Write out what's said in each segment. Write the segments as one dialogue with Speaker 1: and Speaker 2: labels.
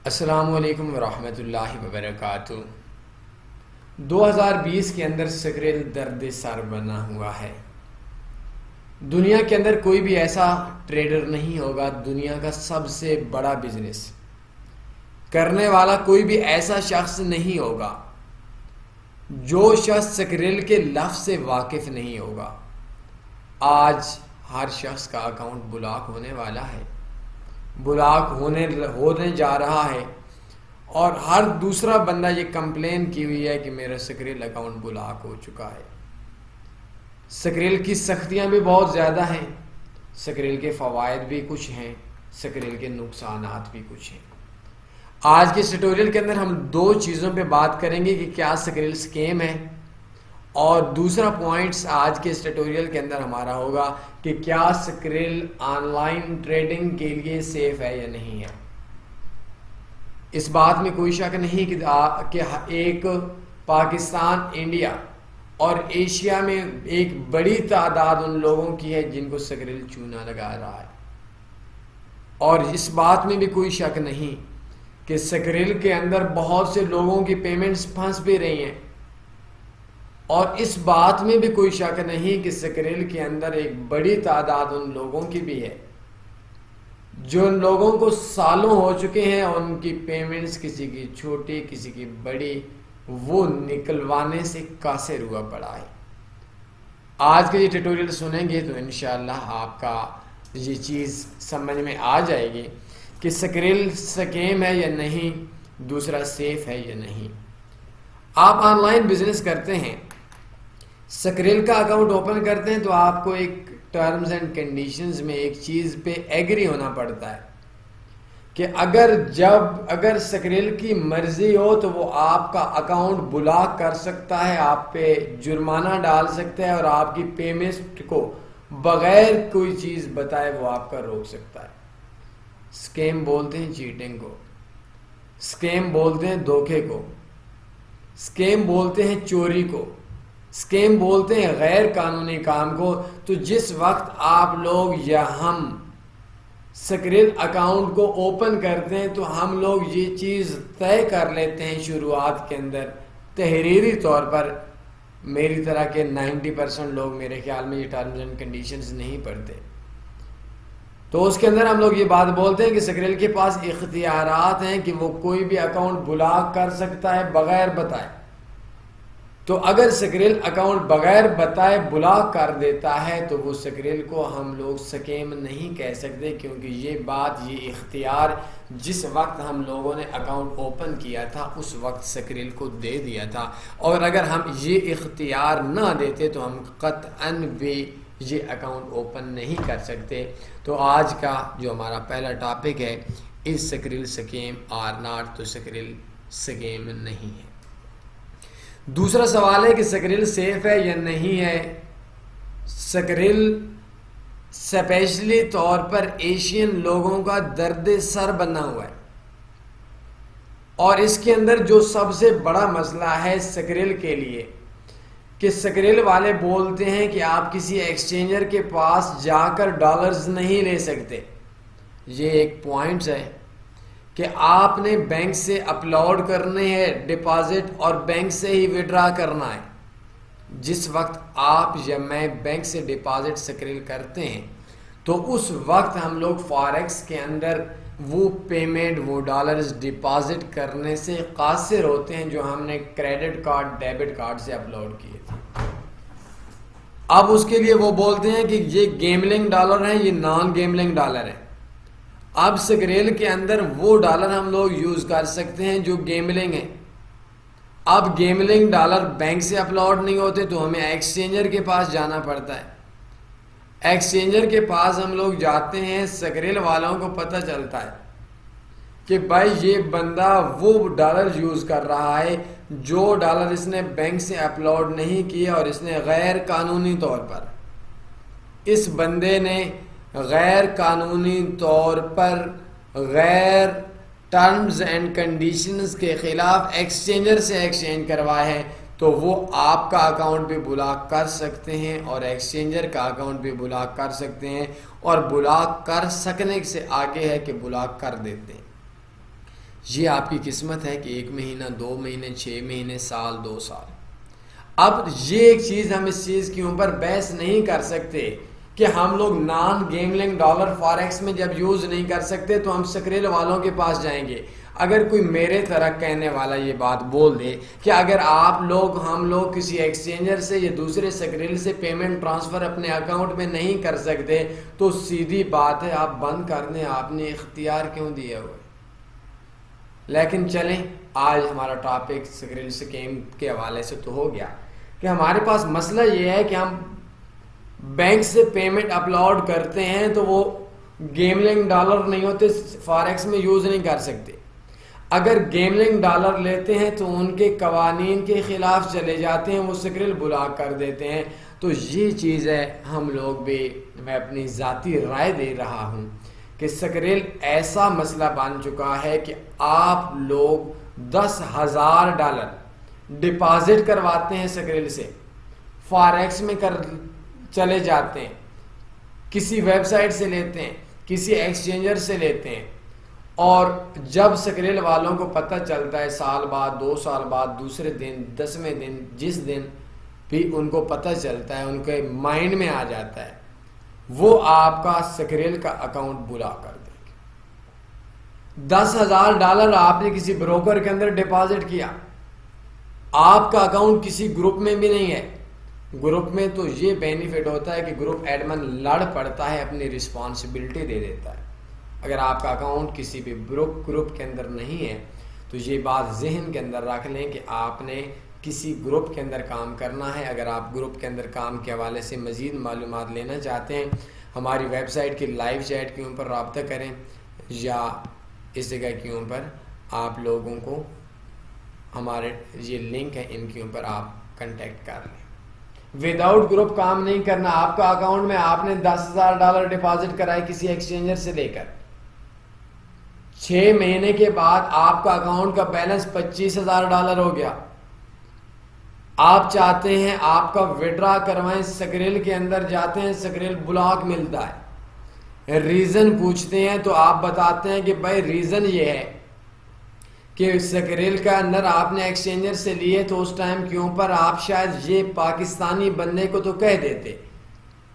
Speaker 1: السلام علیکم ورحمۃ اللہ وبرکاتہ۔ 2020 کے اندر سکریل درد سر بنا ہوا ہے۔ دنیا کے اندر کوئی بھی ایسا ٹریڈر نہیں ہوگا، دنیا کا سب سے بڑا بزنس کرنے والا کوئی بھی ایسا شخص نہیں ہوگا جو شخص سکریل کے لفظ سے واقف نہیں ہوگا۔ آج ہر شخص کا اکاؤنٹ بلاک ہونے والا ہے، بلاک ہونے جا رہا ہے، اور ہر دوسرا بندہ یہ کمپلین کی ہوئی ہے کہ میرا سکریل اکاؤنٹ بلاک ہو چکا ہے۔ سکریل کی سختیاں بھی بہت زیادہ ہیں، سکریل کے فوائد بھی کچھ ہیں، سکریل کے نقصانات بھی کچھ ہیں۔ آج کے ٹیوٹوریل کے اندر ہم دو چیزوں پہ بات کریں گے کہ کیا سکریل سکیم ہے، اور دوسرا پوائنٹس آج کے ٹیوٹوریل کے اندر ہمارا ہوگا کہ کیا سکریل آن لائن ٹریڈنگ کے لیے سیف ہے یا نہیں ہے۔ اس بات میں کوئی شک نہیں کہ ایک پاکستان، انڈیا اور ایشیا میں ایک بڑی تعداد ان لوگوں کی ہے جن کو سکریل چونا لگا رہا ہے، اور اس بات میں بھی کوئی شک نہیں کہ سکریل کے اندر بہت سے لوگوں کی پیمنٹس پھنس بھی رہی ہیں، اور اس بات میں بھی کوئی شک نہیں کہ سکریل کے اندر ایک بڑی تعداد ان لوگوں کی بھی ہے جو ان لوگوں کو سالوں ہو چکے ہیں، اور ان کی پیمنٹس کسی کی چھوٹی کسی کی بڑی وہ نکلوانے سے قاصر ہوا پڑا ہے۔ آج کا یہ ٹیوٹوریل سنیں گے تو انشاءاللہ آپ کا یہ چیز سمجھ میں آ جائے گی کہ سکریل سکیم ہے یا نہیں، دوسرا سیف ہے یا نہیں۔ آپ آن لائن بزنس کرتے ہیں، سکریل کا اکاؤنٹ اوپن کرتے ہیں تو آپ کو ایک ٹرمز اینڈ کنڈیشنز میں ایک چیز پہ ایگری ہونا پڑتا ہے کہ اگر سکریل کی مرضی ہو تو وہ آپ کا اکاؤنٹ بلاک کر سکتا ہے، آپ پہ جرمانہ ڈال سکتا ہے، اور آپ کی پیمنٹ کو بغیر کوئی چیز بتائے وہ آپ کا روک سکتا ہے۔ سکیم بولتے ہیں چیٹنگ کو، سکیم بولتے ہیں دھوکے کو، سکیم بولتے ہیں چوری کو، سکیم بولتے ہیں غیر قانونی کام کو۔ تو جس وقت آپ لوگ یا ہم سکریل اکاؤنٹ کو اوپن کرتے ہیں تو ہم لوگ یہ چیز طے کر لیتے ہیں شروعات کے اندر تحریری طور پر، میری طرح کے 90% لوگ میرے خیال میں یہ ٹرمز اینڈ کنڈیشنز نہیں پڑھتے، تو اس کے اندر ہم لوگ یہ بات بولتے ہیں کہ سکریل کے پاس اختیارات ہیں کہ وہ کوئی بھی اکاؤنٹ بلاک کر سکتا ہے بغیر بتائے۔ تو اگر سکریل اکاؤنٹ بغیر بتائے بلاک کر دیتا ہے تو وہ سکریل کو ہم لوگ سکیم نہیں کہہ سکتے، کیونکہ یہ اختیار جس وقت ہم لوگوں نے اکاؤنٹ اوپن کیا تھا اس وقت سکریل کو دے دیا تھا، اور اگر ہم یہ اختیار نہ دیتے تو ہم قطعاً بھی یہ اکاؤنٹ اوپن نہیں کر سکتے۔ تو آج کا جو ہمارا پہلا ٹاپک ہے، از سکریل سکیم آر ناٹ، تو سکریل سکیم نہیں ہے۔ دوسرا سوال ہے کہ سکریل سیف ہے یا نہیں ہے۔ سکریل اسپیشلی طور پر ایشین لوگوں کا درد سر بنا ہوا ہے، اور اس کے اندر جو سب سے بڑا مسئلہ ہے سکریل کے لیے کہ سکریل والے بولتے ہیں کہ آپ کسی ایکسچینجر کے پاس جا کر ڈالرز نہیں لے سکتے۔ یہ ایک پوائنٹس ہے کہ آپ نے بینک سے اپلوڈ کرنے ہیں ڈپازٹ، اور بینک سے ہی وڈرا کرنا ہے۔ جس وقت آپ یا میں بینک سے ڈپازٹ سکریل کرتے ہیں تو اس وقت ہم لوگ فاریکس کے اندر وہ پیمنٹ، وہ ڈالرز ڈپازٹ کرنے سے قاصر ہوتے ہیں جو ہم نے کریڈٹ کارڈ، ڈیبٹ کارڈ سے اپلوڈ کیے تھے۔ اب اس کے لیے وہ بولتے ہیں کہ یہ گیملنگ ڈالر ہے، یہ نان گیملنگ ڈالر ہے۔ اب سکریل کے اندر وہ ڈالر ہم لوگ یوز کر سکتے ہیں جو گیملنگ ہے۔ اب گیملنگ ڈالر بینک سے اپلوڈ نہیں ہوتے تو ہمیں ایکسچینجر کے پاس جانا پڑتا ہے۔ ایکسچینجر کے پاس ہم لوگ جاتے ہیں، سکریل والوں کو پتہ چلتا ہے کہ بھائی یہ بندہ وہ ڈالر یوز کر رہا ہے جو ڈالر اس نے بینک سے اپلوڈ نہیں کیا، اور اس نے غیر قانونی طور پر، اس بندے نے غیر قانونی طور پر غیر ٹرمز اینڈ کنڈیشنز کے خلاف ایکسچینجر سے ایکسچینج کروایا ہے، تو وہ آپ کا اکاؤنٹ بھی بلاک کر سکتے ہیں اور ایکسچینجر کا اکاؤنٹ بھی بلاک کر سکتے ہیں، اور بلاک کر سکنے سے آگے ہے کہ بلاک کر دیتے ہیں۔ یہ آپ کی قسمت ہے کہ 1 مہینہ 2 مہینے 6 مہینے سال 2 سال. اب یہ ایک چیز ہم اس چیز کے اوپر بحث نہیں کر سکتے کہ ہم لوگ نان گیملنگ ڈالر فاریکس میں جب یوز نہیں کر سکتے تو ہم سکریل والوں کے پاس جائیں گے. اگر کوئی میرے طرح کہنے والا یہ بات بول دے کہ اگر ہم لوگ کسی ایکسچینجر سے یا دوسرے سکریل سے پیمنٹ ٹرانسفر اپنے اکاؤنٹ میں نہیں کر سکتے تو سیدھی بات ہے آپ بند کر دیں. آپ نے اختیار کیوں دیا ہوئے؟ لیکن چلیں آج ہمارا ٹاپک سکریل سکیم کے حوالے سے تو ہو گیا کہ ہمارے پاس مسئلہ یہ ہے کہ ہم بینک سے پیمنٹ اپلوڈ کرتے ہیں تو وہ گیملنگ ڈالر نہیں ہوتے، فاریکس میں یوز نہیں کر سکتے. اگر گیملنگ ڈالر لیتے ہیں تو ان کے قوانین کے خلاف چلے جاتے ہیں، وہ سکریل بلاک کر دیتے ہیں. تو یہ چیز ہے ہم لوگ بھی، میں اپنی ذاتی رائے دے رہا ہوں کہ سکریل ایسا مسئلہ بن چکا ہے کہ آپ لوگ $10,000 ڈپازٹ کرواتے ہیں سکریل سے، فاریکس میں چلے جاتے ہیں، کسی ویب سائٹ سے لیتے ہیں، کسی ایکسچینجر سے لیتے ہیں، اور جب سکریل والوں کو پتہ چلتا ہے سال بعد 2 سال بعد دوسرے دن 10ویں دن جس دن بھی ان کو پتہ چلتا ہے، ان کے مائنڈ میں آ جاتا ہے، وہ آپ کا سکریل کا اکاؤنٹ بلا کر دیں گے. $10,000 آپ نے کسی بروکر کے اندر ڈپازٹ کیا، آپ کا اکاؤنٹ کسی گروپ میں بھی نہیں ہے. گروپ میں تو یہ بینیفٹ ہوتا ہے کہ گروپ ایڈمن لڑ پڑتا ہے، اپنی رسپانسبلٹی دے دیتا ہے. اگر آپ کا اکاؤنٹ کسی بھی گروپ کے اندر نہیں ہے تو یہ بات ذہن کے اندر رکھ لیں کہ آپ نے کسی گروپ کے اندر کام کرنا ہے. اگر آپ گروپ کے اندر کام کے حوالے سے مزید معلومات لینا چاہتے ہیں، ہماری ویب سائٹ کی لائیو چیٹ کے اوپر رابطہ کریں یا اس جگہ کے اوپر آپ لوگوں کو ہمارے یہ لنک ہے، ان کے اوپر آپ کنٹیکٹ کر لیں. وداؤٹ گروپ کام نہیں کرنا. آپ کا اکاؤنٹ میں آپ نے $10,000 ڈپازٹ کرائے کسی ایکسچینجر سے لے کر، 6 مہینے کے بعد آپ کا اکاؤنٹ کا بیلنس $25,000 ہو گیا. آپ چاہتے ہیں آپ کا وڈرا کروائیں، سکریل کے اندر جاتے ہیں، سکریل بلاک ملتا ہے، ریزن پوچھتے ہیں تو آپ بتاتے ہیں کہ بھائی ریزن یہ ہے کہ سکریل کا اندر آپ نے ایکسچینجر سے لیے تو اس ٹائم کے اوپر آپ شاید یہ پاکستانی بندے کو تو کہہ دیتے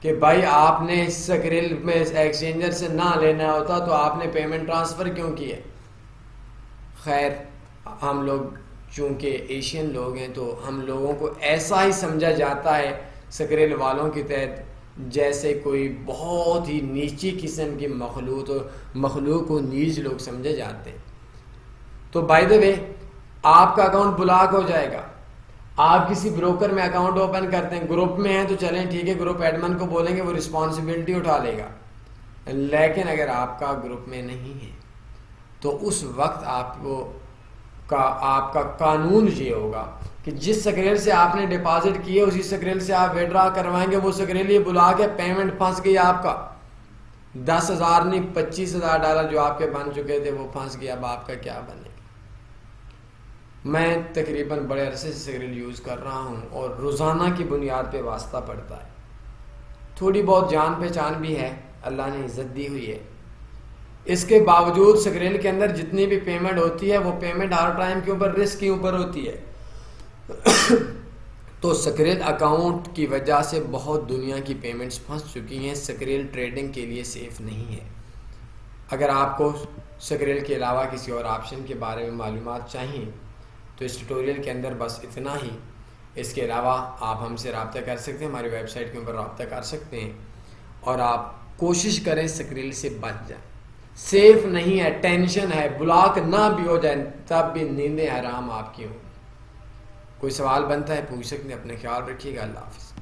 Speaker 1: کہ بھائی آپ نے سکریل میں ایکسچینجر سے نہ لینا ہوتا تو آپ نے پیمنٹ ٹرانسفر کیوں کیے. خیر ہم لوگ چونکہ ایشین لوگ ہیں تو ہم لوگوں کو ایسا ہی سمجھا جاتا ہے سکریل والوں کے تحت جیسے کوئی بہت ہی نیچی قسم کی مخلوق کو نیچ لوگ سمجھے جاتے ہیں. تو بائی دا وے آپ کا اکاؤنٹ بلاک ہو جائے گا. آپ کسی بروکر میں اکاؤنٹ اوپن کرتے ہیں، گروپ میں ہیں تو چلیں ٹھیک ہے، گروپ ایڈمن کو بولیں گے وہ رسپانسبلٹی اٹھا لے گا. لیکن اگر آپ کا گروپ میں نہیں ہے تو اس وقت آپ کا قانون یہ ہوگا کہ جس سکریل سے آپ نے ڈپازٹ کیے اسی سکریل سے آپ وڈرا کروائیں گے. وہ سکریل یہ بلا کے پیمنٹ پھنس گئی آپ کا، 10,000 نہیں $25,000 جو آپ کے بن چکے تھے وہ پھنس گیا. اب آپ کا کیا بنے گا؟ میں تقریباً بڑے عرصے سے سکریل یوز کر رہا ہوں اور روزانہ کی بنیاد پہ واسطہ پڑتا ہے. تھوڑی بہت جان پہچان بھی ہے، اللہ نے عزت دی ہوئی ہے. اس کے باوجود سکریل کے اندر جتنی بھی پیمنٹ ہوتی ہے وہ پیمنٹ ہر ٹائم کے اوپر رسک کے اوپر ہوتی ہے. تو سکریل اکاؤنٹ کی وجہ سے بہت دنیا کی پیمنٹس پھنس چکی ہیں. سکریل ٹریڈنگ کے لیے سیف نہیں ہے. اگر آپ کو سکریل کے علاوہ کسی اور آپشن کے بارے میں معلومات چاہیے تو اس ٹیوٹوریل کے اندر بس اتنا ہی. اس کے علاوہ آپ ہم سے رابطہ کر سکتے ہیں، ہماری ویب سائٹ کے اوپر رابطہ کر سکتے ہیں، اور آپ کوشش کریں سکریل سے بچ جائیں. سیف نہیں ہے، ٹینشن ہے، بلاک نہ بھی ہو جائے تب بھی نیندیں حرام آپ کی ہوں. کوئی سوال بنتا ہے پوچھ سکتے ہیں. اپنے خیال رکھیے گا. اللہ حافظ.